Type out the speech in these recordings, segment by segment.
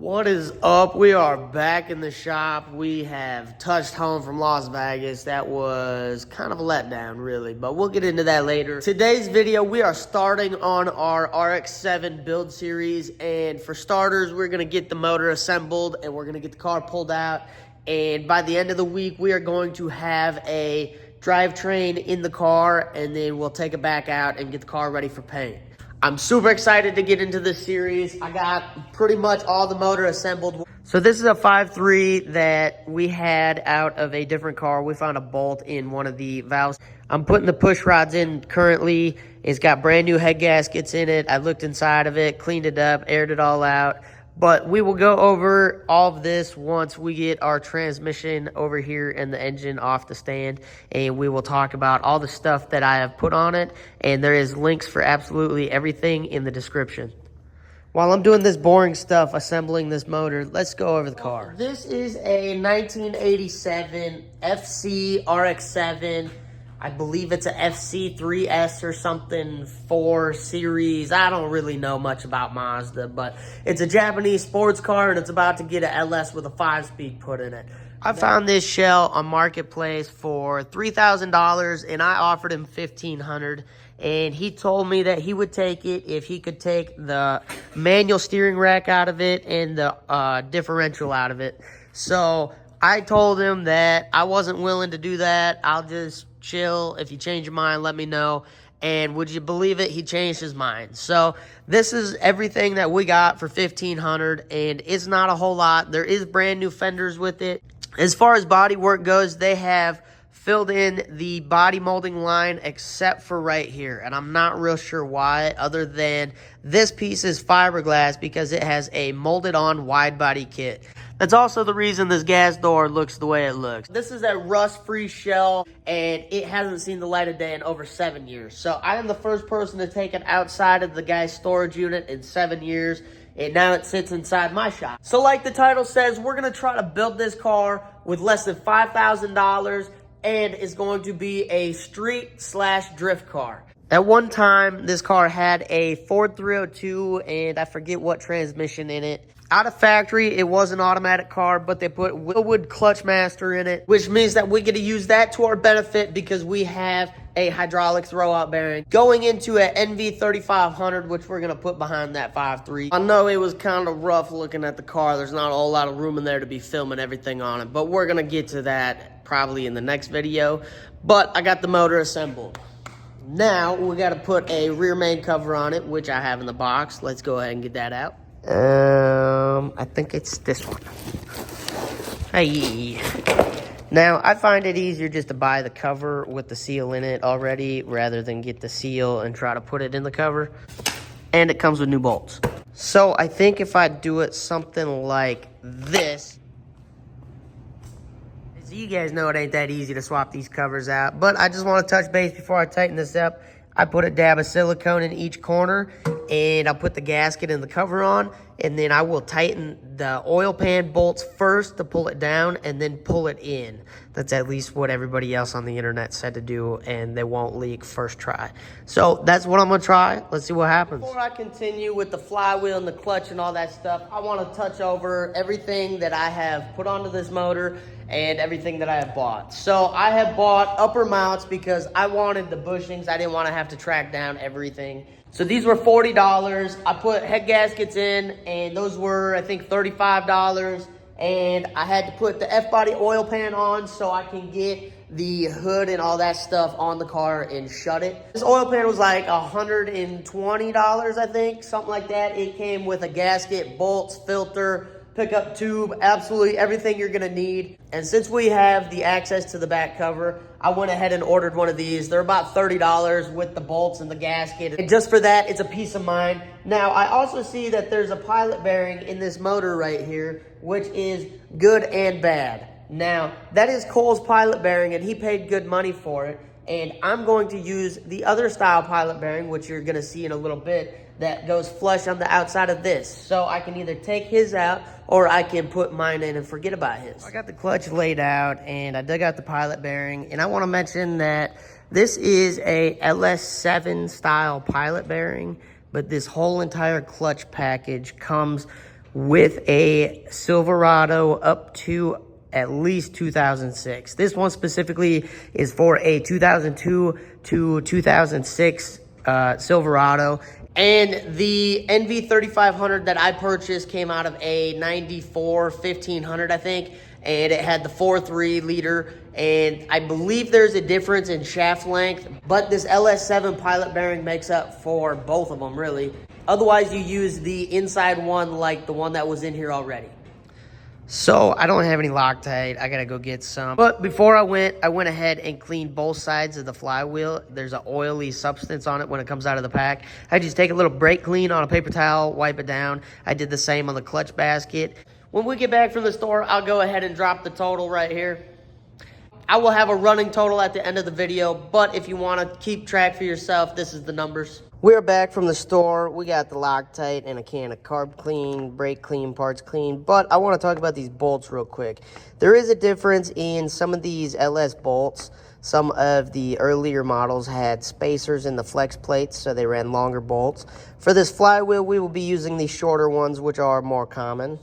What is up? We are back in the shop. We have touched home from Las Vegas. That was kind of a letdown, really, but we'll get into that later. Today's video, we are starting on our RX7 build series, and for starters, we're going to get the motor assembled, and we're going to get the car pulled out, and by the end of the week, we are going to have a drivetrain in the car, and then we'll take it back out and get the car ready for paint. I'm super excited to get into this series. I got pretty much all the motor assembled. So this is a 5.3 that we had out of a different car. We found a bolt in one of the valves. I'm putting the push rods in currently. It's got brand new head gaskets in it. I looked inside of it, cleaned it up, aired it all out. But we will go over all of this once we get our transmission over here and the engine off the stand. And we will talk about all the stuff that I have put on it. And there is links for absolutely everything in the description. While I'm doing this boring stuff, assembling this motor, let's go over the car. This is a 1987 FC RX7. I believe it's a FC3S or something, 4 series. I don't really know much about Mazda, but it's a Japanese sports car, and it's about to get an LS with a 5-speed put in it. I found this shell on Marketplace for $3,000, and I offered him $1,500, and he told me that he would take it if he could take the manual steering rack out of it and the differential out of it. So I told him that I wasn't willing to do that. I'll just chill. If you change your mind, let me know. And would you believe it? He changed his mind. So this is everything that we got for $1,500, and it's not a whole lot. There is brand new fenders with it. As far as body work goes, they have filled in the body molding line except for right here, and I'm not real sure why, other than this piece is fiberglass because it has a molded on wide body kit. That's also the reason this gas door looks the way it looks. This is a rust-free shell, and it hasn't seen the light of day in over 7 years. So I am the first person to take it outside of the guy's storage unit in 7 years, and now it sits inside my shop. So like the title says, we're gonna try to build this car with less than $5,000, and it's going to be a street/drift car. At one time, this car had a Ford 302, and I forget what transmission in it. Out of factory, it was an automatic car, but they put Willwood Clutch Master in it, which means that we get to use that to our benefit because we have a hydraulic throwout bearing going into an NV3500, which we're going to put behind that 5.3. I know it was kind of rough looking at the car. There's not a whole lot of room in there to be filming everything on it, but we're going to get to that probably in the next video. But I got the motor assembled. Now, we got to put a rear main cover on it, which I have in the box. Let's go ahead and get that out. I think it's this one. Hey. Now, I find it easier just to buy the cover with the seal in it already rather than get the seal and try to put it in the cover. And it comes with new bolts. So, I think if I do it something like this. So you guys know it ain't that easy to swap these covers out. But I just want to touch base before I tighten this up. I put a dab of silicone in each corner, and I'll put the gasket and the cover on, and then I will tighten the oil pan bolts first to pull it down and then pull it in. That's at least what everybody else on the internet said to do, and they won't leak first try. So that's what I'm going to try. Let's see what happens. Before I continue with the flywheel and the clutch and all that stuff, I want to touch over everything that I have put onto this motor and everything that I have bought. So I have bought upper mounts because I wanted the bushings. I didn't want to have to track down everything. So these were $40. I put head gaskets in, and those were, I think, $35. And I had to put the F-body oil pan on so I can get the hood and all that stuff on the car and shut it. This oil pan was like $120, I think, something like that. It came with a gasket, bolts, filter, pickup tube, absolutely everything you're gonna need. And since we have the access to the back cover, I went ahead and ordered one of these. They're about $30 with the bolts and the gasket. And just for that, it's a peace of mind. Now, I also see that there's a pilot bearing in this motor right here, which is good and bad. Now, that is Cole's pilot bearing, and he paid good money for it. And I'm going to use the other style pilot bearing, which you're gonna see in a little bit, that goes flush on the outside of this. So I can either take his out or I can put mine in and forget about his. I got the clutch laid out and I dug out the pilot bearing, and I want to mention that this is a LS7 style pilot bearing, but this whole entire clutch package comes with a Silverado up to at least 2006. This one specifically is for a 2002 to 2006 Silverado. And the NV3500 that I purchased came out of a 94 1500, I think. And it had the 4.3 liter. And I believe there's a difference in shaft length, but this LS7 pilot bearing makes up for both of them, really. Otherwise, you use the inside one like the one that was in here already. So I don't have any Loctite. I gotta go get some. But before I went ahead and cleaned both sides of the flywheel. There's an oily substance on it when it comes out of the pack. I just take a little brake clean on a paper towel, wipe it down. I did the same on the clutch basket. When we get back from the store, I'll go ahead and drop the total right here. I will have a running total at the end of the video, but if you want to keep track for yourself, this is the numbers. We're back from the store. We got the Loctite and a can of carb clean, brake clean, parts clean, but I want to talk about these bolts real quick. There is a difference in some of these LS bolts. Some of the earlier models had spacers in the flex plates, so they ran longer bolts. For this flywheel, we will be using these shorter ones, which are more common.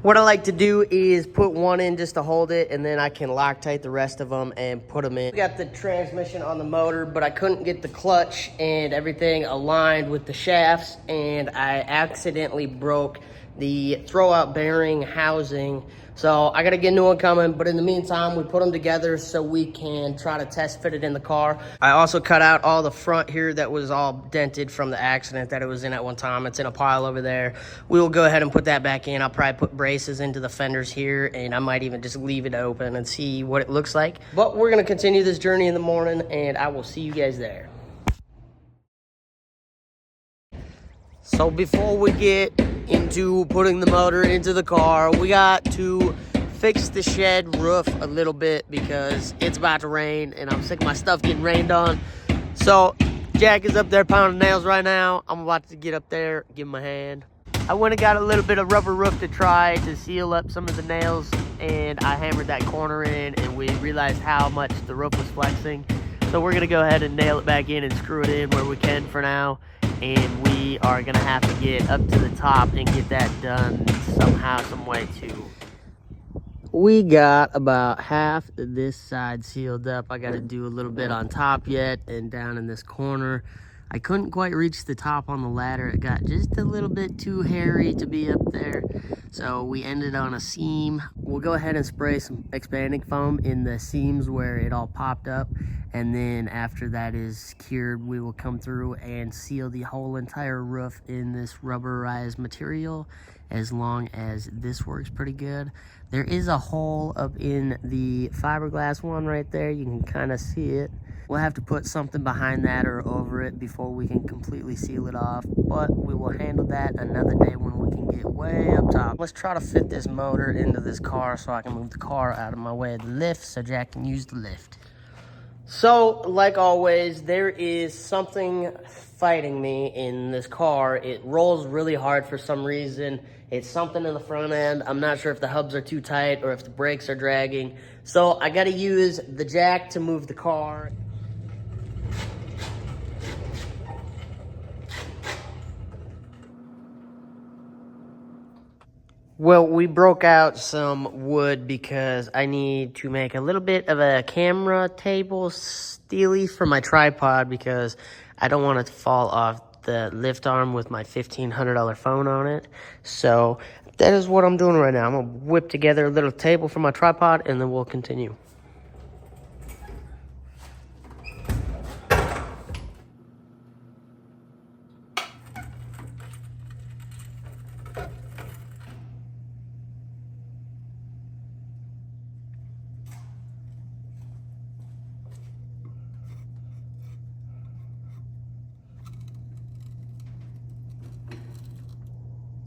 What I like to do is put one in just to hold it, and then I can Loctite the rest of them and put them in. We got the transmission on the motor, but I couldn't get the clutch and everything aligned with the shafts, and I accidentally broke the throwout bearing housing. So I gotta get a new one coming, but in the meantime, we put them together so we can try to test fit it in the car. I also cut out all the front here that was all dented from the accident that it was in at one time. It's in a pile over there. We will go ahead and put that back in. I'll probably put braces into the fenders here, and I might even just leave it open and see what it looks like. But we're gonna continue this journey in the morning, and I will see you guys there. So before we get into putting the motor into the car, we got to fix the shed roof a little bit because it's about to rain and I'm sick of my stuff getting rained on. So Jack is up there pounding nails right now. I'm about to get up there, give him a hand. I went and got a little bit of rubber roof to try to seal up some of the nails, and I hammered that corner in and we realized how much the roof was flexing. So we're gonna go ahead and nail it back in and screw it in where we can for now. And we are gonna have to get up to the top and get that done somehow, some way too. We got about half of this side sealed up. I gotta do a little bit on top yet and down in this corner. I couldn't quite reach the top on the ladder. It got just a little bit too hairy to be up there. So we ended on a seam. We'll go ahead and spray some expanding foam in the seams where it all popped up. And then after that is cured, we will come through and seal the whole entire roof in this rubberized material, as long as this works pretty good. There is a hole up in the fiberglass one right there. You can kind of see it. We'll have to put something behind that or over it before we can completely seal it off, but we will handle that another day when we can get way up top. Let's try to fit this motor into this car so I can move the car out of my way of the lift so Jack can use the lift. So, like always, there is something fighting me in this car. It rolls really hard for some reason. It's something in the front end. I'm not sure if the hubs are too tight or if the brakes are dragging. So I gotta use the jack to move the car. Well, we broke out some wood because I need to make a little bit of a camera table steely for my tripod because I don't want it to fall off the lift arm with my $1,500 phone on it. So that is what I'm doing right now. I'm gonna whip together a little table for my tripod and then we'll continue.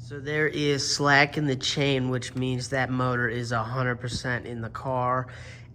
So there is slack in the chain, which means that motor is 100% in the car.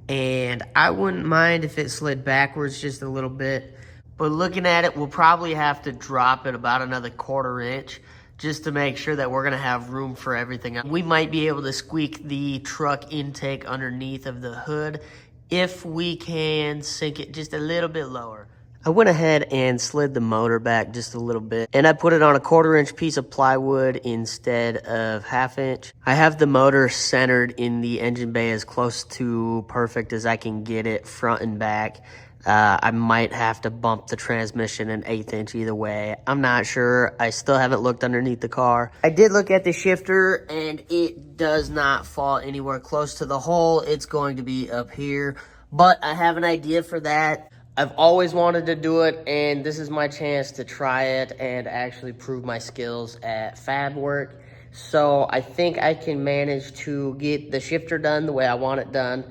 And I wouldn't mind if it slid backwards just a little bit. But looking at it, we'll probably have to drop it about another 1/4 inch just to make sure that we're gonna have room for everything. We might be able to squeak the truck intake underneath of the hood if we can sink it just a little bit lower. I went ahead and slid the motor back just a little bit, and I put it on a 1/4-inch piece of plywood instead of 1/2 inch. I have the motor centered in the engine bay as close to perfect as I can get it front and back. I might have to bump the transmission an 1/8 inch either way. I'm not sure. I still haven't looked underneath the car. I did look at the shifter, and it does not fall anywhere close to the hole. It's going to be up here, but I have an idea for that. I've always wanted to do it, and this is my chance to try it and actually prove my skills at fab work. So I think I can manage to get the shifter done the way I want it done.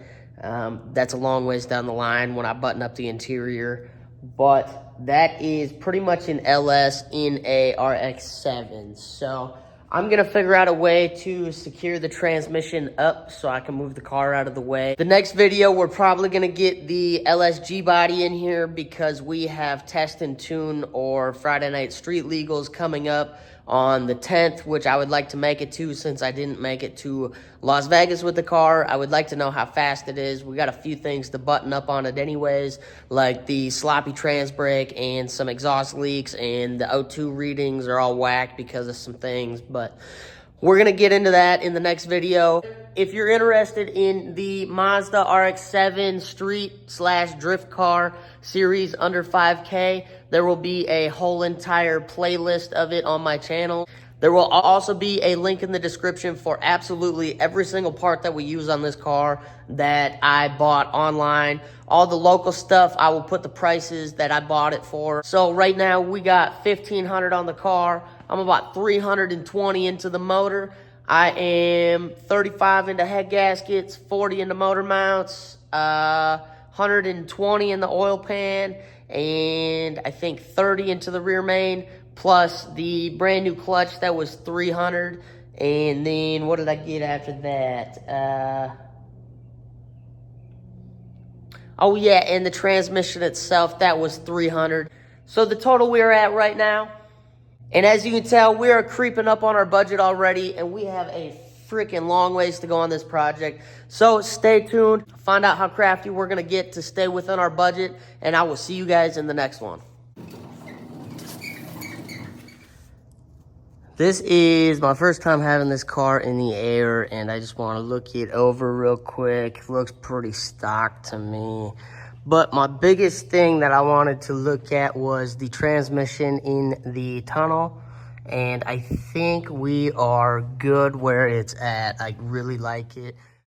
That's a long ways down the line when I button up the interior, but that is pretty much an LS in a RX7. So I'm gonna figure out a way to secure the transmission up so I can move the car out of the way. The next video, we're probably gonna get the LSG body in here because we have Test and Tune or Friday Night Street Legals coming up on the 10th, which I would like to make it to since I didn't make it to Las Vegas with the car. I would like to know how fast it is. We got a few things to button up on it anyways, like the sloppy trans brake and some exhaust leaks, and the O2 readings are all whacked because of some things, but we're gonna get into that in the next video. If you're interested in the Mazda RX7 street/drift car series under 5K, there will be a whole entire playlist of it on my channel. There will also be a link in the description for absolutely every single part that we use on this car that I bought online. All the local stuff, I will put the prices that I bought it for. So right now we got $1,500 on the car. I'm about $320 into the motor. I am 35 into head gaskets, 40 into motor mounts, 120 in the oil pan, and I think 30 into the rear main, plus the brand new clutch that was 300. And then what did I get after that? Oh yeah, and the transmission itself, that was 300. So the total we're at right now, and as you can tell, we are creeping up on our budget already, and we have a freaking long ways to go on this project. So stay tuned, find out how crafty we're gonna get to stay within our budget, and I will see you guys in the next one. This is my first time having this car in the air, and I just want to look it over real quick. It looks pretty stock to me. But my biggest thing that I wanted to look at was the transmission in the tunnel. And I think we are good where it's at. I really like it.